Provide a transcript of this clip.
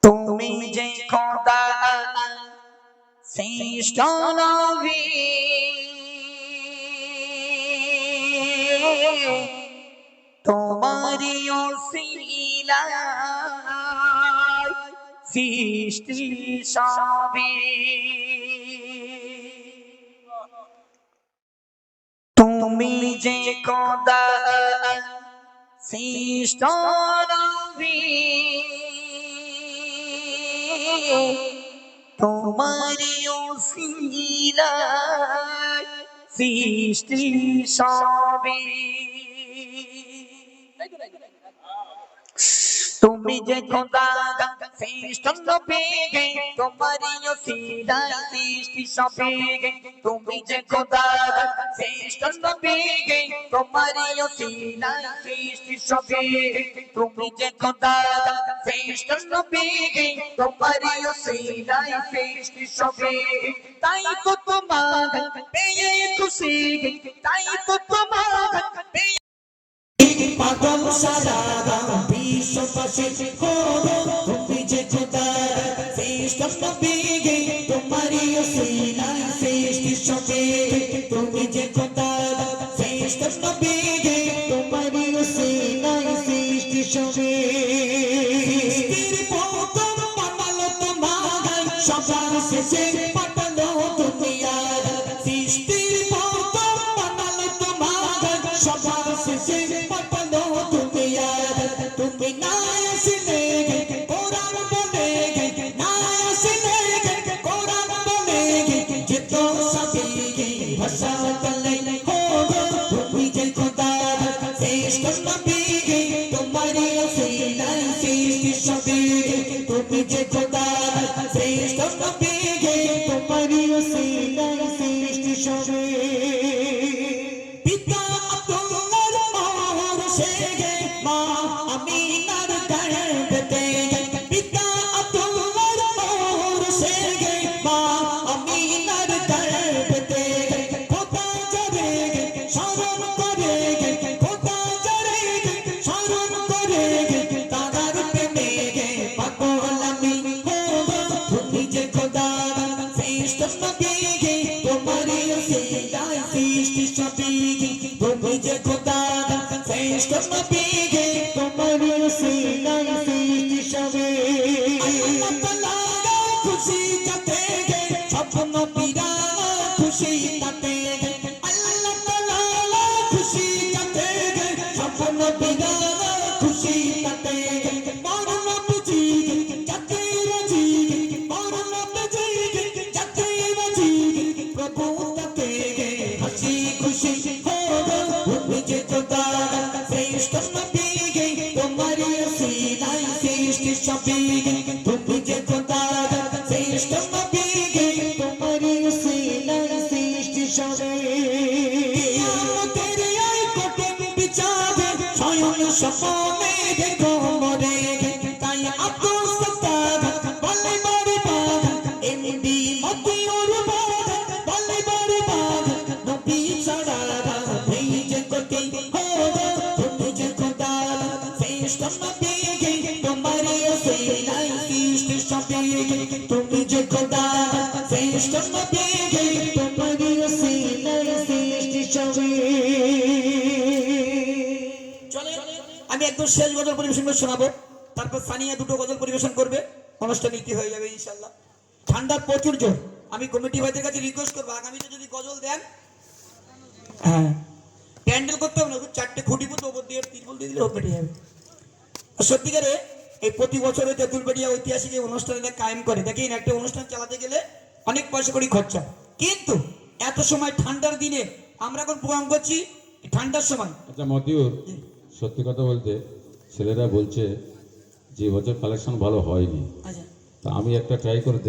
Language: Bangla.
তুমি যে খোদা শ্রেষ্ঠ নবী, তোমারি ওসিলায় সৃষ্টি সবই। তুমি যে খোদা শ্রেষ্ঠ নবী, তোমারি ওসিলায় সৃষ্টি সবই। তুমি যে খোদা শ্রেষ্ঠ নবী, তোমারি ওসিলায় সৃষ্টি সবই। তুমি যে খোদা শ্রেষ্ঠ নবী, তোমারি ওসিলায় সৃষ্টি সবই। তুমি যে খোদা শ্রেষ্ঠ নবী, তোমারি ওসিলায় সৃষ্টি সবই। তাই তো তোমার পেয়ে খুশি, তাই তো তোমার পেয়ে পাগল সারা বিশ্ববাসী করো। তুমি যে খোদা শ্রেষ্ঠ নবী, তোমারি ওসিলায় সৃষ্টি সবই। তুমি যে খোদা শ্রেষ্ঠ নবী, তোমারি ওসিলায় সৃষ্টি সবই। সৃষ্টির প্রথম বানালো তোমার, সবার শেষে পাঠালো দুনিয়ার। সৃষ্টির প্রথম বানালো তোমার, সবার শেষে তুমি না আসলে কোরআন বলে, না আসলে কোরআন বলে যেত সবই ভাষা বলে। তুমি যে খোদা শ্রেষ্ঠ নবী, তোমারি ওসিলায় সৃষ্টি সবই। তুমি যে খোদা শ্রেষ্ঠ নবী, তোমারি ওসিলায় সৃষ্টি সবই। পিতা আব্দুল্লাহর মোহর শেখে মা আমিনার গর্ভে, পিতা আব্দুল্লাহর মোহর শেখে মা আমিনার গর্ভে। খোদা যারে শরণ করে, খোদা যারে শরণ করে, তার প্রেমে পাগল আমি। তুমি যে খোদা শ্রেষ্ঠ নবী, তোমারি ওসিলায় সৃষ্টি সবই। তুমি যে খোদা শ্রেষ্ঠ নবী, তোমারি ওসিলায় সৃষ্টি সবই। আল্লাহ তাআলা খুশি যাতে স্বপ্ন নবীরা খুশি তাতে। আল্লাহ তাআলা খুশি যাতে স্বপ্ন নবীরা খুশি তাতে। মোর নবীজি যাতে রাজি, মোর নবীজি যাতে রাজি, প্রভু তাতে হাসি খুশি। তুমি যে খোদা শ্রেষ্ঠ নবী, তোমারি ওসিলায় সৃষ্টি সবই। তুমি যে খোদা শ্রেষ্ঠ নবী, তোমারি ওসিলায় সৃষ্টি সবই। কিয়ামতের এই কঠিন বিচারে স্বয়ং স্বপনে দেখো মরে। তাই আব্দুল সত্তার বলে বারবার, এমডি মতিউর বাগ বলে বারবার, নবী ছাড়া নেই যে গতি। তুমি যে খোদা শ্রেষ্ঠ নবী, তোমারি ওসিলায় সৃষ্টি সবই। তুমি যে খোদা শ্রেষ্ঠ নবী, তোমারি ওসিলায় সৃষ্টি সবই। চলে আমি একদম শেষ গজল পরিবেশন করে শোনাবো, তারপর সানিয়া দুটো গজল পরিবেশন করবে, অনুষ্ঠান নীতি হয়ে যাবে ইনশাআল্লাহ। ঠান্ডার প্রচুর জোর। আমি কমিটি ভাইদের কাছে রিকোয়েস্ট করবো, আগামীতে যদি গজল দেন, হ্যাঁ প্যান্ডেল করতে হবে না, চারটে খুঁটি পুঁতো ওপর দিয়ে তিরপল দিয়ে দিলে বেড়ে যাবে। সত্যিকারে এই প্রতি বছর তেঁতুলবাড়িয়া ঐতিহাসিক এই অনুষ্ঠানটা কায়েম করে। দেখেন একটা অনুষ্ঠান চালাতে গেলে অনেক পয়সা করি খরচা, কিন্তু এত সময় ঠান্ডার দিনে আমরা এখন প্রোগ্রাম করছি ঠান্ডার সময়। আচ্ছা মতিউর, সত্যি কথা বলতে ছেলেরা বলছে যে বছর কালেকশন ভালো হয়নি, আচ্ছা তা আমি একটা ট্রাই করে